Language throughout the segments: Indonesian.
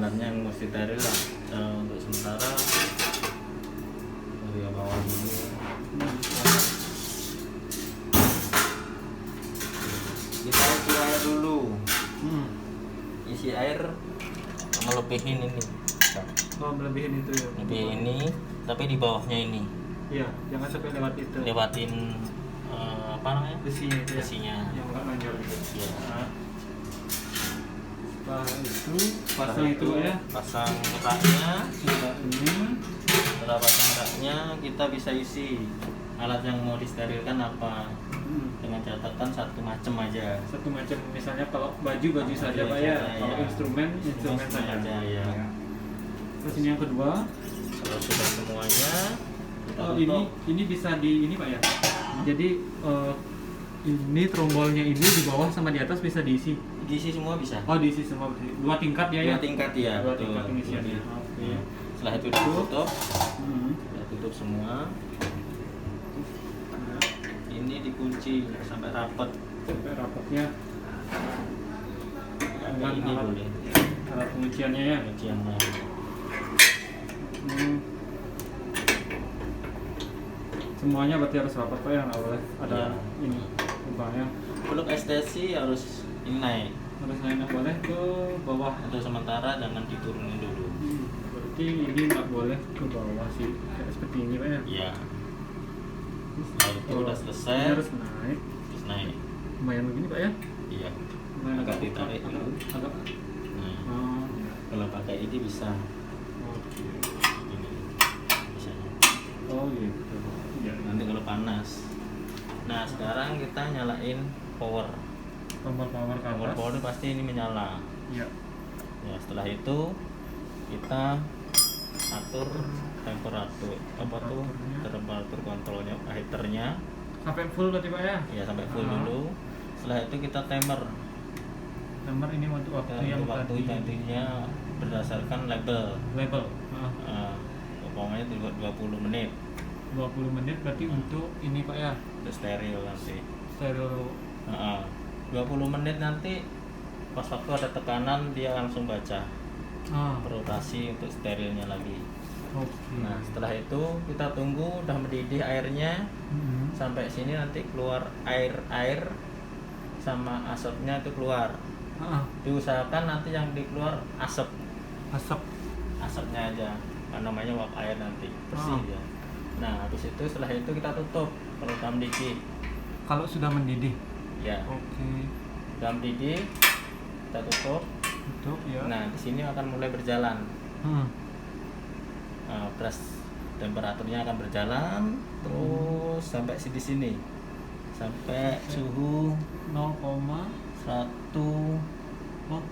bahannya yang mesti steril lah. Untuk sementara dari bawah dulu. Kita isi air dulu. Isi air melebihin ini. Oh, melebihin itu ya. Lebih ini, tapi di bawahnya ini. Iya, jangan sampai lewat itu. Lewatin apa namanya? Besinya itu ya. Besinya. Yang enggak nonjol itu. Iya. Nah. Setelah itu pasang itu ya. Pasang raknya. Ini. Setelah pasang raknya kita bisa isi alat yang mau disterilkan apa. Dengan catatan satu macam aja. Satu macam, misalnya kalau baju saja Pak ya. Kalau instrumen saja. Ya. Terus ini yang kedua. Kalau sudah semuanya kita Oh, tutup. ini bisa di ini Pak ya. Jadi ini trombolnya ini di bawah sama di atas bisa diisi. Diisi semua bisa. Oh, diisi semua. Dua tingkat ya ya. Dua tingkat ya. Dua betul. tingkat pengisiannya. Iya. Oke. Setelah itu ditutup, Hmm. kita tutup semua. Ini dikunci sampai rapat. Sampai rapatnya. Dengan Ini alat, boleh. alat pengunciannya ya. Kunciannya. Semuanya berarti harus rapat Pak ya, nggak boleh ada Iya. ini lubangnya. Untuk ekstensi harus ini naik. Harus naik, nggak boleh ke bawah. Untuk sementara jangan diturunin dulu. Berarti ini nggak boleh ke bawah sih, kayak seperti ini Pak ya. Iya. Setelah itu udah selesai, Ini harus naik. terus naik. Lumayan begini Pak ya. Iya. Lumayan Agak ditarik agak, dulu. agak. Nah, Oh, ya. kalau pakai ini bisa Oke. ini bisa. Oh gitu. Ya. Nanti kalau panas. Nah sekarang kita nyalain power. Tombol power ke Power atas. power ini pasti ini menyala. Ya. Ya setelah itu kita atur temperatur apa tuh Temperaturnya. temperatur kontrolnya heaternya Sampai full berarti Pak ya. ya sampai full Ah. dulu. Setelah itu kita timer. Nomor ini untuk waktu yang Untuk waktu tadi. intinya berdasarkan label. Label. Pokoknya 20 menit 20 menit berarti untuk ini Pak ya. untuk steril nanti. Stereo. 20 menit nanti pas waktu ada tekanan dia langsung baca berotasi untuk sterilnya lagi. Oke. Nah setelah itu kita tunggu udah mendidih airnya sampai sini nanti keluar air sama asapnya itu keluar. Diusahakan nanti yang dikeluar asapnya aja, kan namanya uap air nanti bersih ya. Nah habis itu setelah itu kita tutup kalau udah mendidih. Kalau sudah mendidih. Ya Oke. udah mendidih kita tutup. Tutup ya. Nah di sini akan mulai berjalan. Press temperaturnya akan berjalan terus sampai di sini sampai suhu 0,1 oh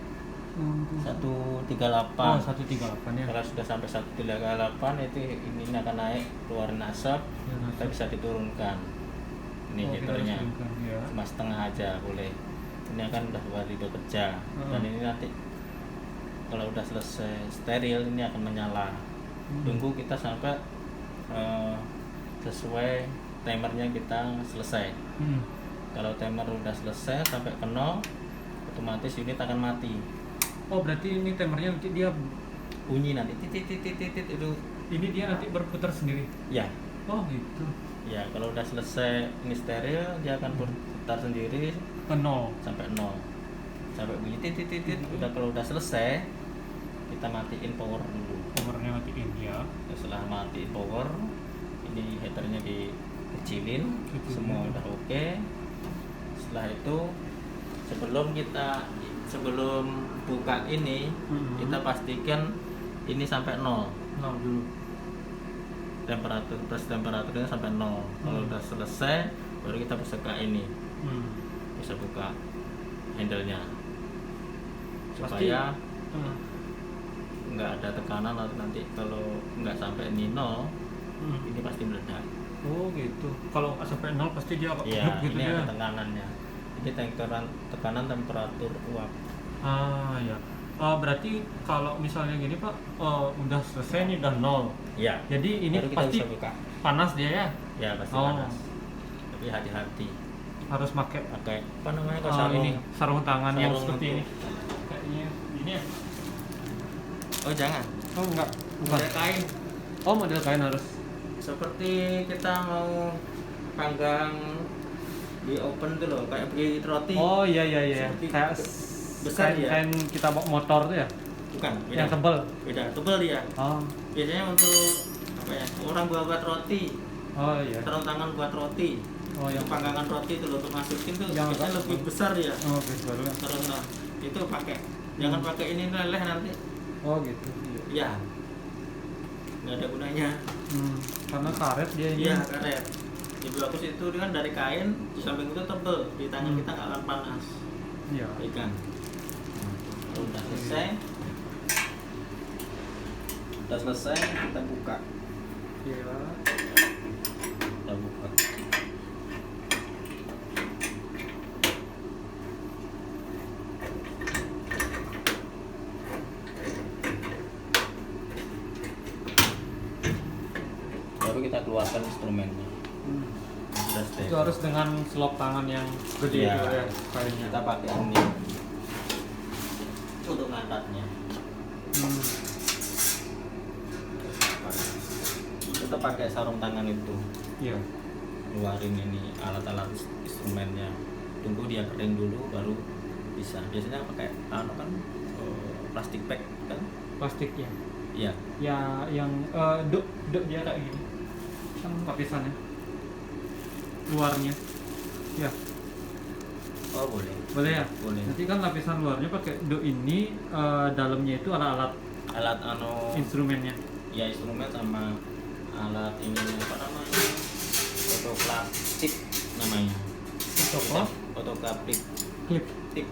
138. Oh, 138 ya. Kalau sudah sampai 138 itu ini akan naik keluarin asap, Ya, kita bisa diturunkan. Ini Oh, kita heaternya harus turunkan, ya. cuma setengah aja boleh. Ini akan udah bekerja dan ini nanti kalau udah selesai steril ini akan menyala. Tunggu kita sampai sesuai timernya kita selesai. Kalau timer udah selesai sampai ke 0 otomatis unit akan mati. Oh, berarti ini timernya nanti dia Bunyi nanti titit itu. ini dia nanti berputar sendiri. Ya. Oh, gitu. Ya, kalau udah selesai ini steril dia akan berputar sendiri Ke 0. sampai 0. Sampai bunyi titit. Udah kalau udah selesai kita matiin power dulu. Powernya matiin ya. Ya, setelah matiin power ini heaternya dikecilin. Semua udah oke. Setelah itu sebelum buka ini kita pastikan ini sampai 0 dulu. temperaturnya sampai 0. Kalau udah selesai baru kita bisa buka ini, bisa buka handle-nya supaya nggak ada tekanan nanti kalau nggak sampai ini 0 ini pasti meledak. Oh, gitu. Kalau sampai 0 pasti dia Iya, gitu ini ya. ada tekanannya. Ini tekanan temperatur uap. Ya. Berarti kalau misalnya gini Pak, udah selesai nih, udah 0. Iya. Jadi ini Baru kita pasti bisa buka. panas dia ya. Ya pasti Oh. panas. Tapi hati-hati. Harus pakai Pakai apa namanya kalau sarung ini sarung tangan yang Sarung seperti untuk- ini. Kayaknya ini ya. Oh jangan. Oh enggak, bukan. Model kain. Oh model kain harus. Seperti kita mau panggang di open tuh loh, kayak beli roti. Oh iya iya iya. Seperti Kayak besar kain, ya. kain kita bawa motor tuh ya. Bukan, beda. Yang tebal. Beda, tebal dia. Oh. Biasanya untuk apa ya? Orang buat roti. Oh iya. Sarung tangan buat roti. Oh yang Panggangan roti itu loh, untuk masukin tuh yang biasanya lebih besar ya. Oh besar ya. Sarungnya. Itu pakai. Jangan pakai ini leleh nanti. Oh gitu. Ya. Nggak ada gunanya. Karena karet dia ini. Iya, karet. Lebih bagus itu kan dari kain, di samping itu tebel, di tangan kita nggak akan panas. Iya. Ikan. Kalau udah selesai, kita buka. Iya. Kita buka. Baru kita keluarkan instrumennya. Sudah Itu steril. harus dengan selop tangan yang gede Iya. itu ya kainnya. Kita pakai ini untuk ngangkatnya. Kita pakai sarung tangan itu. Iya. Keluarin ini alat-alat instrumennya. Tunggu dia kering dulu baru bisa. Biasanya pakai kan plastik bag kan? Plastik ya. Iya. Ya yang dok dia kayak gini. Kan lapisannya. Luarnya. Ya, Oh boleh. boleh ya? Boleh. Nanti kan lapisan luarnya pakai dok ini, dalamnya itu alat-alat Alat instrumennya. ya instrumen sama alat ini apa namanya? Otoplastik namanya. Apa? Otoplastik. Klip, Tip.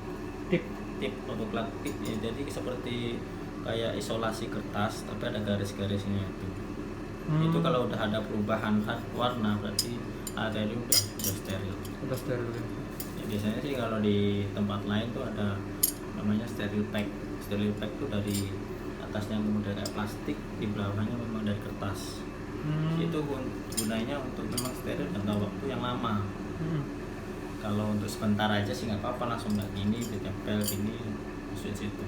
tip. Tip otoplastik ya, jadi seperti kayak isolasi kertas tapi ada garis-garisnya itu. Itu kalau udah ada perubahan warna berarti alat itu udah steril. Udah steril ya. Ya, biasanya sih kalau di tempat lain tuh ada namanya steril pack. Steril pack tuh dari atasnya kemudian kayak plastik, di bawahnya memang dari kertas. Itu gunanya untuk memang steril jangka waktu yang lama. Kalau untuk sebentar aja sih nggak apa-apa, langsung kayak gini ditempel gini masuk situ.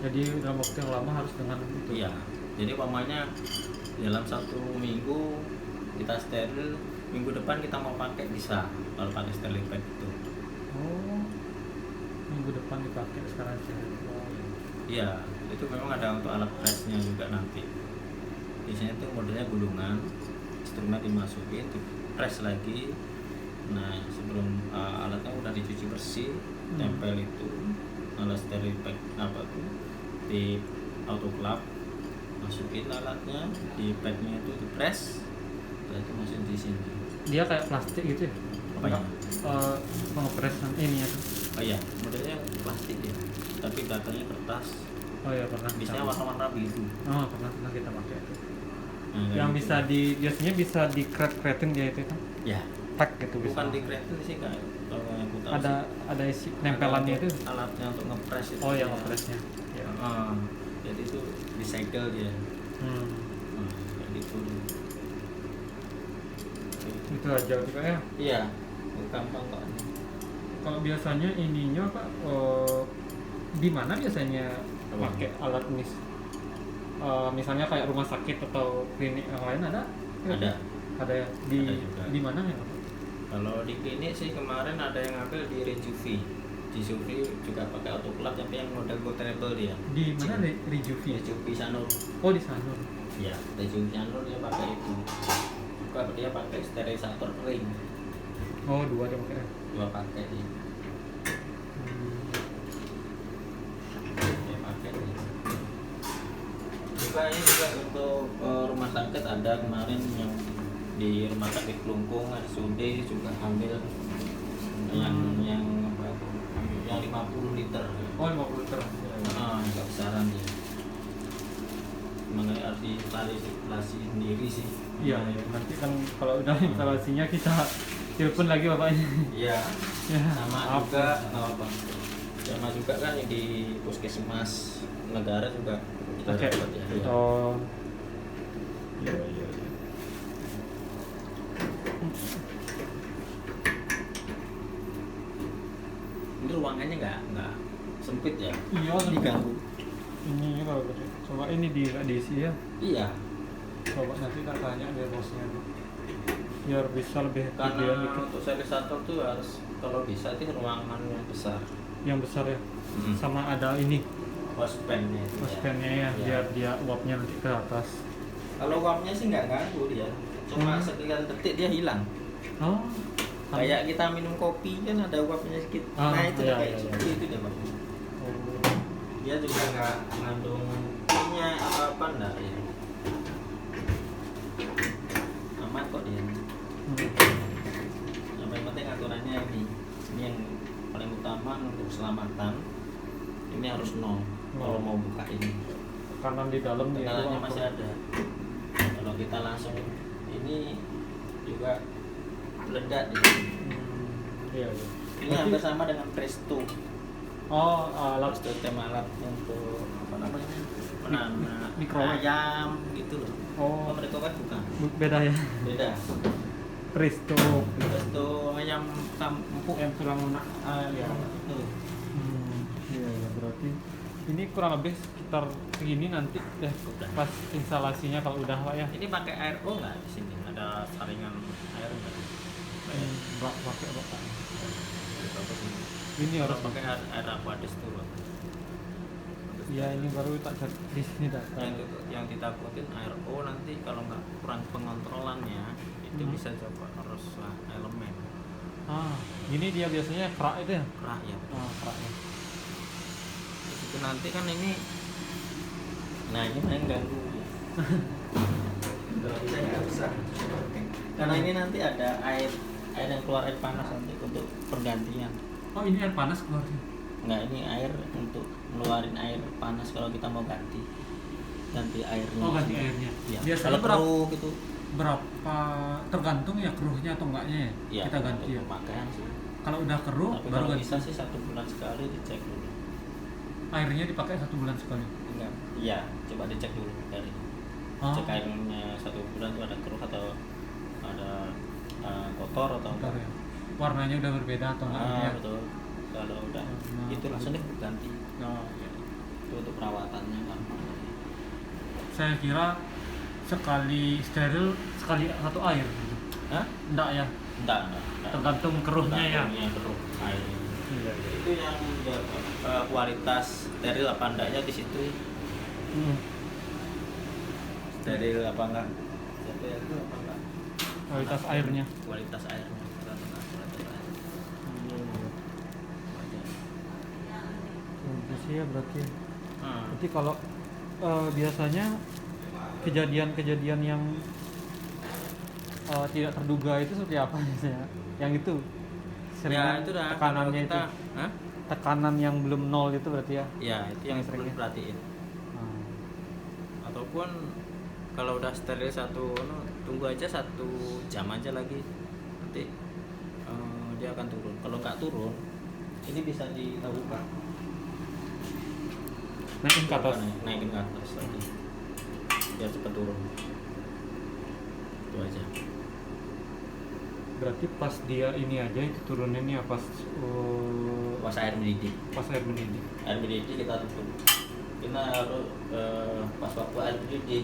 Jadi dalam waktu yang lama harus dengan itu. Iya. Jadi umpamanya dalam 1 minggu kita steril, minggu depan kita mau pakai bisa kalau pakai steril pad itu. Oh, minggu depan dipakai sekarang steril. Oh, Iya, itu memang ada untuk alat pressnya juga nanti. Biasanya itu modelnya gulungan, instrumen dimasukin, press lagi. Nah sebelum alatnya udah dicuci bersih, tempel itu alat steril pack apa tuh di autoclave, masukin alatnya di padnya itu di press, itu masukin di sini. Dia kayak plastik gitu ya? Apanya? Pengepresan ini ya? Oh iya, modelnya plastik ya, tapi belakangnya kertas. Oh iya pernah. Biasanya warna-warna biru. Oh pernah kita pakai itu. Nah, Yang gitu. bisa biasanya bisa dikret-kretin dia itu kan? Ya. Tag gitu bisa. Bukan di kreatif sih kak, kalau yang aku tahu Ada isi sih, nempelannya ada itu. alatnya untuk ngepres itu. Oh yang ya. ngepresnya. Ya. Jadi itu recycle dia. Kayak gitu. Itu aja juga ya. Iya, gampang kok. Kalau biasanya ininya Pak, di mana biasanya pakai alat ini? Misalnya kayak rumah sakit atau klinik yang lain ada? Ada. Ada ya. Ada juga. Di mana ya? Kalau di klinik sih kemarin ada yang ngambil di Rejuvi. Di Rejuvi juga pakai autoclave tapi yang model portable dia. Di mana Rejuvi? Rejuvi Sanur. Oh di Sanur. Iya, Rejuvi Sanur dia pakai itu. Juga dia pakai sterilisator kering. Oh dua dia pakai. Dua pakai dia. Dia pakai dia. Juga ini juga untuk rumah sakit ada kemarin yang di rumah sakit Kelungkung RSUD juga ambil yang apa, yang 50 liter. Oh 50 liter. Agak besaran dia. Mengenai harus instalasi sendiri sih. Iya, nanti kan kalau udah instalasinya kita telepon lagi bapaknya. Iya. Ya, Sama juga apa? Sama juga kan yang di puskesmas negara juga kita Oke. dapat ya. Iya. Oh. Iya. Ini ruangannya nggak sempit ya? Iya, Diganggu. Ini kalau gede. Coba ini nggak diisi ya. Iya, Coba nanti tak tanya dia bosnya. Biar bisa lebih karena gedean dikit. untuk sterilisator tuh harus kalau bisa sih ruangan yang besar. Yang besar ya. Hmm. Sama ada ini Hostpan-nya itu hostpan-nya ya, Iya. biar dia uapnya nanti ke atas. Kalau uapnya sih nggak ganggu dia, cuma sekian detik dia hilang. Oh. Kayak kita minum kopi kan ada uapnya sedikit. Ah, Nah itu iya, kayak iya, seperti itu deh Bang. Oh. Dia juga nggak mengandung minyak apa enggak ya. Aman kok dia. Yang paling penting aturannya ini yang paling utama untuk keselamatan. Ini harus nol kalau mau buka ini. Kanan di dalam dia Tekanannya itu masih apa? ada. Kalau kita langsung ini juga meledak di sini. Iya, iya. Ini hampir sama dengan Presto. Oh, alat Presto tem alat untuk apa namanya? Menanam Microwave. ayam gitu loh. Oh, Oh, mereka kan bukan. beda ya. Beda. Presto. Presto ayam empuk. Yang tulang lunak. Ya, itu. Iya, iya, berarti ini kurang lebih sekitar segini nanti deh pas instalasinya kalau udah Pak ya. Ini pakai air nggak di sini? Ada saringan air nggak? Enggak pakai Pak. Bagus ini. Ini harus Harus pakai air aquadis tuh. Bang. Iya, ini baru tak cari di sini dah. Yang ditakutin air nanti kalau nggak kurang pengontrolannya itu bisa coba harus elemen Gini dia biasanya kerak itu ya. kerah ya. Keraknya. Terus itu nanti kan ini, nah ini yang ganggu. Kalau bisa nggak bisa. Karena ini nanti ada air yang keluar air panas nanti untuk pergantian. Oh, ini air panas keluarnya. Nggak, ini air untuk ngeluarin air panas kalau kita mau ganti airnya. Oh, ganti airnya. Ya. Biasanya Kalau keruh gitu. berapa tergantung ya keruhnya atau enggaknya ya, Ya, kita ganti ya. pemakaian sih. Kalau udah keruh Tapi baru kalau ganti. bisa sih 1 bulan sekali dicek dulu. Airnya dipakai 1 bulan sekali. Enggak. Iya, coba dicek dulu dari. Cek airnya 1 bulan itu ada keruh atau ada kotor atau Bentar ya. Warnanya udah berbeda atau enggak ya? betul. Kalau udah itu langsung deh ganti. Itu untuk perawatannya kan. Saya kira sekali steril sekali satu air gitu. Hah? Enggak ya? Enggak. Tergantung keruhnya ya. Keruh air. Iya. Itu yang kualitas steril apa enggaknya di situ. Steril apa enggak? Steril apa enggak? Kualitas airnya. Kualitas airnya. Bagus sih ya berarti. Hmm. Berarti kalau biasanya kejadian-kejadian yang tidak terduga itu seperti apa biasanya? Yang itu Ya itu dah tekanannya kalau kita, itu. hah? Tekanan yang belum nol itu berarti ya. Ya itu yang perlu Listriknya. diperhatiin. Ataupun kalau udah steril tunggu aja 1 jam aja lagi nanti dia akan turun. Kalau nggak turun ini bisa dibuka Naikin ke atas. naikin ke atas lagi biar cepat turun. Itu aja. Berarti pas dia ini aja itu turuninnya pas Pas air mendidih air mendidih. kita tutup. Kita harus pas waktu air mendidih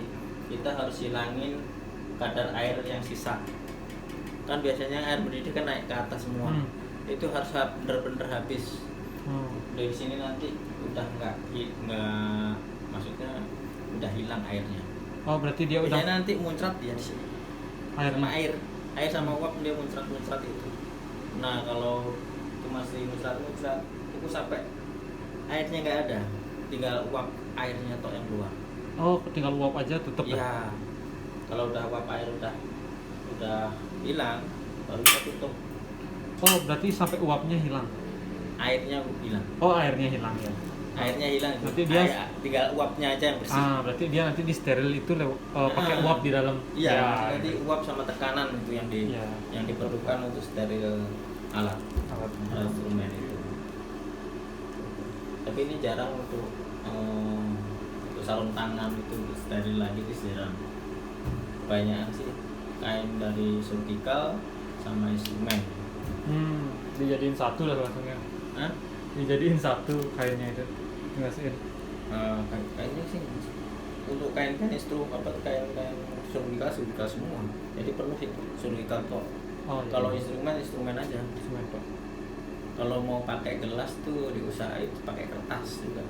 kita harus hilangin kadar air yang sisa. Kan biasanya air mendidih kan naik ke atas semua. Itu harus bener-bener habis. Dari sini nanti udah nggak maksudnya udah hilang airnya. Oh, berarti dia udah Biasanya nanti muncrat dia di sini. Sama air sama uap dia muncrat itu. Nah kalau itu masih muncrat itu sampai airnya nggak ada, tinggal uap airnya tok yang keluar. Oh, tinggal uap aja tutup ya. Iya. Kalau udah uap air udah hilang baru kita tutup. Oh, berarti sampai uapnya hilang. Airnya hilang. Oh, airnya hilang ya. Airnya hilang. Berarti dia tinggal uapnya aja yang bersih. Berarti dia nanti di steril itu pakai uap di dalam. Iya, Ya. nanti uap sama tekanan itu yang diperlukan untuk steril alat instrumen itu. Tapi ini jarang untuk sarung tangan itu steril lagi disiram. Banyak sih kain dari surgical sama instrumen. Dijadiin satu lah langsungnya. Hah? Dijadiin satu kainnya itu. Dimasukin. Kayaknya sih untuk kain-kain kain-kain surgical semua, jadi penuh sih surgical kok. Oh, iya. Kalau instrumen aja. Instrumen Pak. Kalau mau pakai gelas tuh diusahain pakai kertas juga,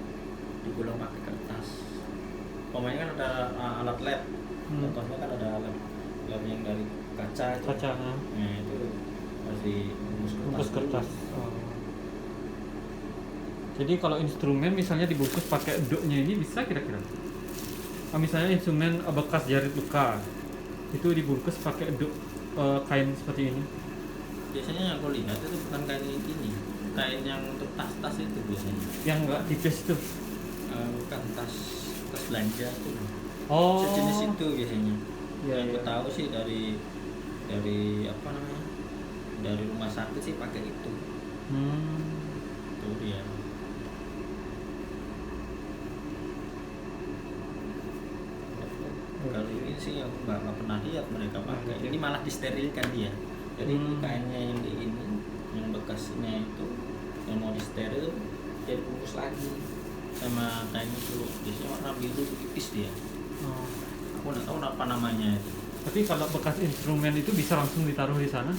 digulung pakai kertas. Pemainnya kan ada alat lab, contohnya kan ada lab yang dari kaca itu. Kaca, Nah itu masih bungkus kertas. Oh. Jadi kalau instrumen misalnya dibungkus pakai eduknya ini bisa kira-kira? Misalnya instrumen bekas jarit luka itu dibungkus pakai eduk kain seperti ini. Biasanya yang aku lihat itu bukan kain ini, kain yang untuk tas-tas itu biasanya. Yang enggak tipis itu? Bukan tas belanja itu. Oh. Sejenis itu biasanya. Ya, yang aku ya. tahu sih dari apa namanya, dari rumah sakit sih pakai itu. Itu dia. Kalau ini sih aku nggak pernah lihat mereka pakai. Ini malah disterilkan dia. Jadi kainnya yang di ini, yang bekasnya itu, yang mau disteril, dia dibungkus lagi sama kain itu. Biasanya warna biru tipis dia. Aku nggak tahu apa namanya itu. Tapi kalau bekas instrumen itu bisa langsung ditaruh di sana?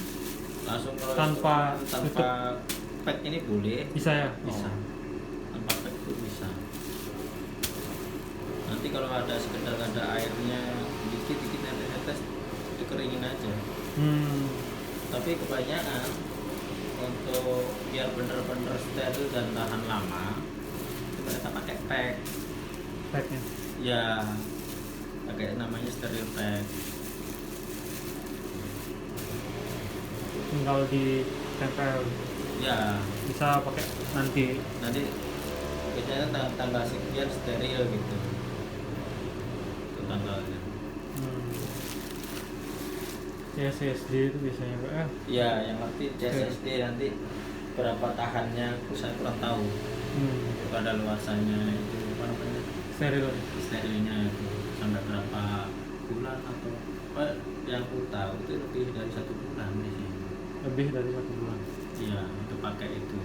Langsung kalau tanpa pack ini boleh. Bisa ya? Bisa. Tanpa pack itu bisa. Nanti kalau ada sekedar ada airnya dikit netes dikeringin aja. Tapi kebanyakan untuk biar bener-bener steril dan tahan lama itu mereka pakai packnya ya, pakai namanya steril pack. tinggal ditempel Ya bisa pakai nanti biasanya tanggal sekian steril gitu, itu tanggalnya. CSSD itu biasanya Pak ya? Ya yang ngerti CSSD nanti berapa tahannya saya kurang tahu. Pada luasannya itu apa namanya, sterilnya itu sampai berapa bulan atau yang aku tahu itu lebih dari 1 bulan biasanya. Lebih dari 1 bulan. Iya, itu pakai itu.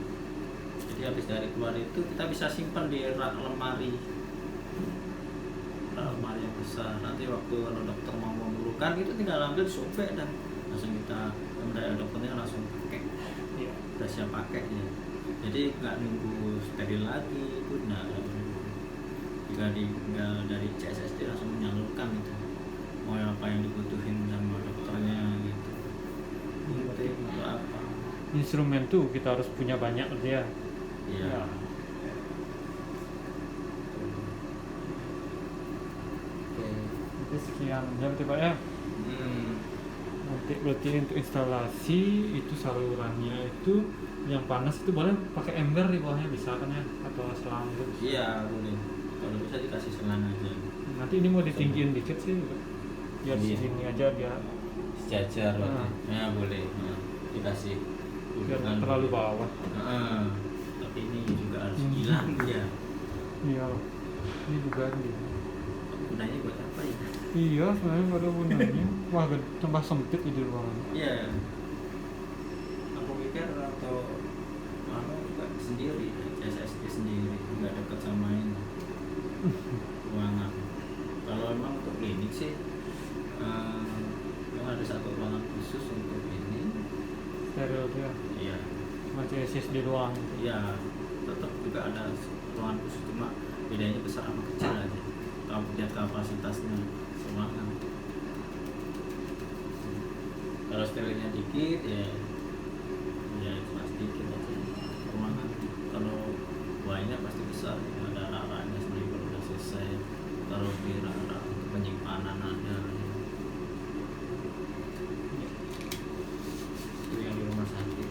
Jadi habis dari keluar itu kita bisa simpan di lemari yang besar. Nanti waktu kalau dokter mau memerlukan itu tinggal ambil sobek dan langsung kita dari dokternya langsung pakai. Iya. Udah siap pakai ya. Jadi nggak nunggu steril lagi itu, tinggal dari CSSD langsung menyalurkan itu. Mau apa yang dibutuhin sama dokternya gitu. Itu apa? Instrumen tuh kita harus punya banyak dia. Iya. Ya. Oke, sekian jam Pak ya. Nanti berarti untuk instalasi itu salurannya itu yang panas itu boleh pakai ember di bawahnya bisa kan ya, atau selang gitu? Iya boleh. Kalau bisa dikasih selang aja. Nanti ini mau ditinggiin dikit sih, biar segini aja biar sejajar. Ya boleh. Dikasih. Biar nggak terlalu bawah. Tapi ini juga harus hilang ya. Iya. Ini juga nih. Gunanya buat apa ya? Iya, sebenarnya nggak ada gunanya. Wah, tambah sempit di ruangan. Iya. Aku pikir atau nggak sendiri, SSD sendiri, nggak dekat sama ini ruangan. Kalau emang untuk klinik sih, memang ada satu ruangan khusus untuk ini. Steril dia. Iya. Macam SSD doang. Iya. Tetap juga ada ruangan khusus, cuma bedanya besar sama kecil aja. Kalau lihat kapasitasnya ruangan. Kalau sterilnya dikit ya cuma sedikit aja ruangan. Kalau banyak pasti besar, ada arahnya sebenarnya kalau udah selesai. Kalau di arah untuk penyimpanan ada. Itu yang di rumah sakit.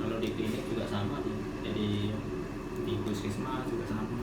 Kalau di klinik juga sama, jadi di puskesmas juga sama.